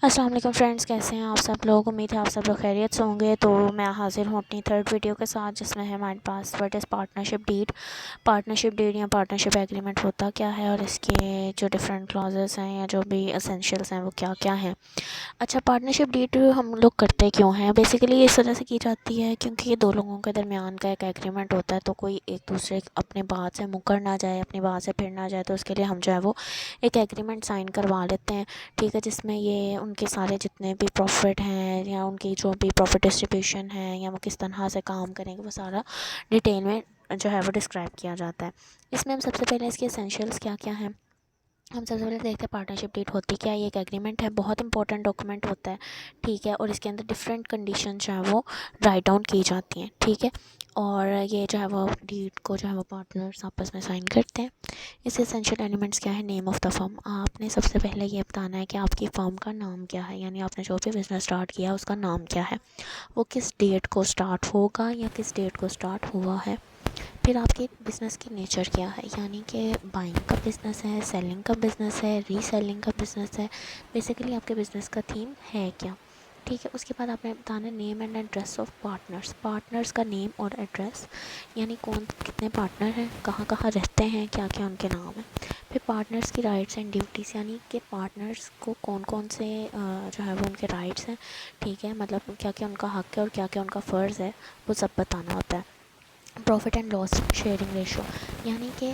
अस्सलाम वालेकुम फ्रेंड्स, कैसे हैं आप सब लोग। उम्मीद है आप सब लोग खैरियत से होंगे। तो मैं हाज़िर हूँ अपनी थर्ड वीडियो के साथ, जिसमें है हमारे पास what is partnership deed. Partnership deed या पार्टनरशिप एग्रीमेंट होता क्या है और इसके जो डिफरेंट क्लॉजेस हैं या जो भी एसेंशियल्स हैं वो क्या क्या हैं। अच्छा, पार्टनरशिप डीड हम लोग करते क्यों हैं? बेसिकली इस वजह से की जाती है क्योंकि ये दो लोगों के दरमियान का एक एग्रीमेंट होता है। तो कोई एक दूसरे अपने बात से मुकर ना जाए, अपनी बात से फिर ना जाए, तो उसके लिए हम जो है वो एक एग्रीमेंट साइन करवा लेते हैं। ठीक है, जिसमें ये उनके सारे जितने भी प्रॉफिट हैं या उनकी जो भी प्रॉफिट डिस्ट्रीब्यूशन है या वो किस तरह से काम करेंगे, वो सारा डिटेल में जो है वो डिस्क्राइब किया जाता है। इसमें हम सबसे पहले इसके एसेंशियल्स क्या क्या हैं हम सबसे पहले देखते हैं। पार्टनरशिप डीड होती क्या है? ये एक एग्रीमेंट है, बहुत इंपॉर्टेंट डॉक्यूमेंट होता है। ठीक है, और इसके अंदर डिफरेंट कंडीशन जो है वो राइट डाउन की जाती हैं। ठीक है, और ये जो है वो डीड को जो है वो पार्टनर्स आपस में साइन करते हैं। इसके एसेंशियल एलिमेंट्स क्या है? Name of the firm. आपने सबसे पहले ये बताना है कि आपकी फ़र्म का नाम क्या है, यानी आपने जो भी बिज़नेस स्टार्ट किया उसका नाम क्या है, वो किस डेट को स्टार्ट होगा या किस डेट को स्टार्ट हुआ है। फिर आपके बिज़नेस की नेचर क्या है, यानी कि बाइंग का बिज़नेस है, सेलिंग का बिज़नेस है, रीसेलिंग का बिज़नेस है। बेसिकली आपके बिज़नेस का थीम है क्या। ठीक है, उसके बाद आपने बताना name and address of partners. Partners का नेम और एड्रेस, यानी कौन कितने पार्टनर हैं, कहाँ कहाँ रहते हैं, क्या क्या उनके नाम हैं। फिर पार्टनर्स की राइट्स एंड ड्यूटीज़, यानी कि पार्टनर्स को कौन कौन से जो है वो उनके राइट्स हैं। ठीक है, मतलब क्या क्या उनका हक़ है और क्या क्या उनका फ़र्ज़ है, वो सब बताना होता है। Profit and loss sharing ratio, यानी कि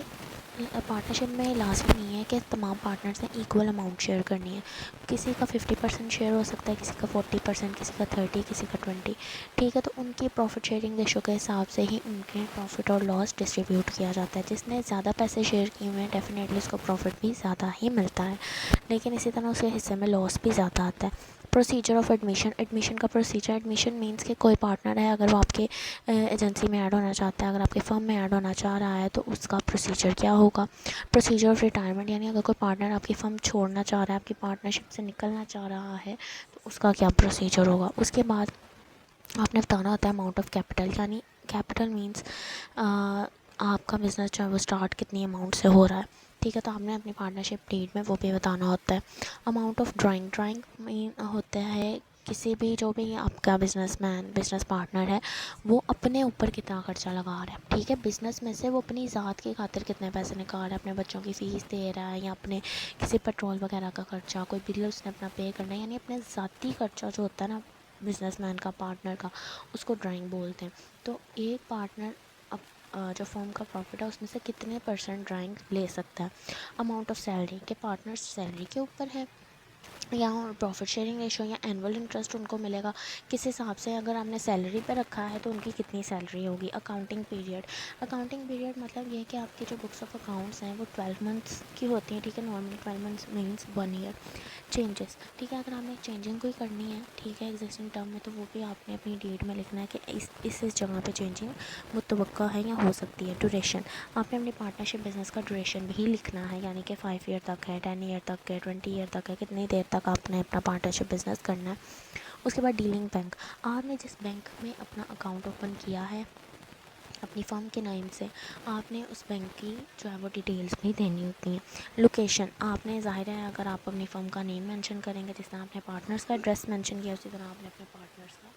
पार्टनरशिप में लाजमी नहीं है कि तमाम पार्टनर्स ने इक्वल अमाउंट शेयर करनी है। किसी का 50% शेयर हो सकता है, किसी का 40%, किसी का 30, किसी का 20। ठीक है, तो उनकी प्रॉफिट शेयरिंग रेशो के हिसाब से ही उनके प्रॉफिट और लॉस डिस्ट्रीब्यूट किया जाता है। जिसने ज़्यादा पैसे शेयर किए हुए हैं डेफिनेटली उसको प्रॉफिट भी ज़्यादा ही मिलता है, लेकिन इसी तरह उसके हिस्से में लॉस भी ज़्यादा आता है। Procedure of admission. एडमिशन का प्रोसीजर, एडमिशन मीन्स कि कोई पार्टनर है, अगर वो आपके एजेंसी में ऐड होना चाहता है, अगर आपके फर्म में ऐड होना चाह रहा है, तो उसका प्रोसीजर क्या होगा। प्रोसीजर ऑफ रिटायरमेंट, यानी अगर कोई पार्टनर आपकी फर्म छोड़ना चाह रहा है, आपकी पार्टनरशिप से निकलना चाह रहा है, तो उसका क्या प्रोसीजर होगा। उसके बाद आपने बताना होता है अमाउंट ऑफ कैपिटल, यानी कैपिटल मीन्स आपका बिज़नेस जो है वो स्टार्ट कितनी अमाउंट से हो रहा है। ठीक है, तो आपने अपनी पार्टनरशिप डीड में वो भी बताना होता है। Amount of drawing, drawing mean होता है किसी भी जो भी आपका बिजनेसमैन बिज़नेस पार्टनर है वो अपने ऊपर कितना खर्चा लगा रहा है। ठीक है, बिज़नेस में से वो अपनी ज़ात की खातिर कितने पैसे निकाल रहा है, अपने बच्चों की फ़ीस दे रहा है या अपने किसी पेट्रोल वगैरह का खर्चा, कोई बिल उसने अपना पे करना है, यानी अपने ज़ाती खर्चा जो होता है ना बिज़नेसमैन का, पार्टनर का, उसको ड्राइंग बोलते हैं। तो एक पार्टनर अब जो फर्म का प्रॉफिट है उसमें से कितने परसेंट ड्राइंग ले सकता है। अमाउंट ऑफ सैलरी, के पार्टनर सैलरी के ऊपर है या प्रॉफिट शेयरिंग रेशो या एनुअल इंटरेस्ट उनको मिलेगा, किस हिसाब से। अगर आपने सैलरी पे रखा है तो उनकी कितनी सैलरी होगी। अकाउंटिंग पीरियड, अकाउंटिंग पीरियड मतलब ये कि आपकी जो बुक्स ऑफ अकाउंट्स हैं वो 12 मंथ्स की होती हैं। ठीक है, normally 12 months means 1 year. Changes, ठीक है, अगर आपने चेंजिंग कोई करनी है, ठीक है, एग्जिस्टिंग टर्म में, तो वो भी आपने अपनी डेट में लिखना है कि इस जगह पे चेंजिंग मुतवक्का है या हो सकती है। ड्यूरेशन, आपने अपनी पार्टनरशिप बिज़नेस का ड्यूरेशन भी लिखना है, यानी कि 5 ईयर तक है, 10 ईयर तक है, 20 ईयर तक है, कितनी देर तक आपने अपना पार्टनरशिप बिज़नेस करना है। उसके बाद डीलिंग बैंक, आपने जिस बैंक में अपना अकाउंट ओपन किया है अपनी फर्म के नाम से, आपने उस बैंक की जो है वो डिटेल्स भी देनी होती हैं। लोकेशन, आपने ज़ाहिर है अगर आप अपनी फर्म का नेम मेंशन करेंगे, जिस तरह आपने पार्टनर्स का एड्रेस मेंशन किया, उसी तरह आपने अपने पार्टनर्स का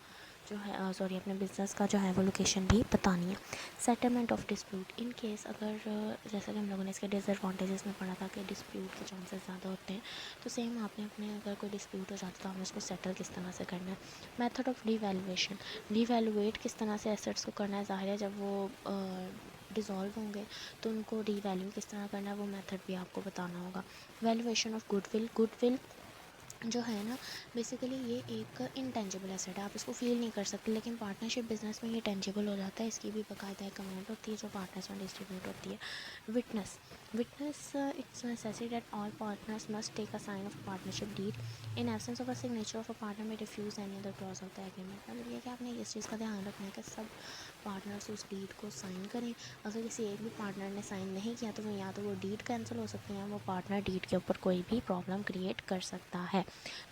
जो है सॉरी अपने बिज़नेस का जो है वो लोकेशन भी बतानी है। Settlement of dispute, in case अगर जैसा कि हम लोगों ने इसके डिसएडवांटेजेस में पढ़ा था कि डिस्प्यूट के चांसेस ज़्यादा होते हैं, तो सेम आपने अपने अगर कोई डिस्प्यूट हो जाता है तो आपने उसको सेटल किस तरह से करना है। मेथड ऑफ डीवैल्यूएशन, डीवैल्यूएट किस तरह से एसेट्स को करना है। ज़ाहिर है जब वो डिज़ोल्व होंगे तो उनको डीवैल्यू किस तरह करना है, वो मेथड भी आपको बताना होगा। वैल्यूएशन ऑफ गुडविल, गुडविल जो है ना बेसिकली ये एक इनटेंजिबल एसेट है, आप इसको फील नहीं कर सकते, लेकिन पार्टनरशिप बिजनेस में ये टेंजिबल हो जाता है। इसकी भी बाकायदा एक अमाउंट होती है जो पार्टनर्स में डिस्ट्रीब्यूट होती है। Witness, witness it's necessary that all partners must take a sign of partnership deed in absence of a signature of a partner may refuse any other clause of the agreement. मतलब ये कि आपने इस चीज़ का ध्यान रखना है कि सब पार्टनर्स उस डीड को साइन करें। अगर किसी एक भी पार्टनर ने साइन नहीं किया तो वो या तो वो डीड कैंसिल हो सकती है, वो पार्टनर डीड के ऊपर कोई भी प्रॉब्लम क्रिएट कर सकता है।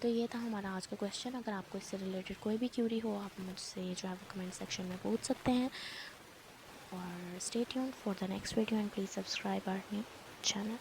तो ये था हमारा आज का क्वेश्चन। अगर आपको इससे रिलेटेड कोई भी क्यूरी हो आप मुझसे जो है वो कमेंट सेक्शन में पूछ सकते हैं। और stay tuned for the next video and please subscribe our new channel.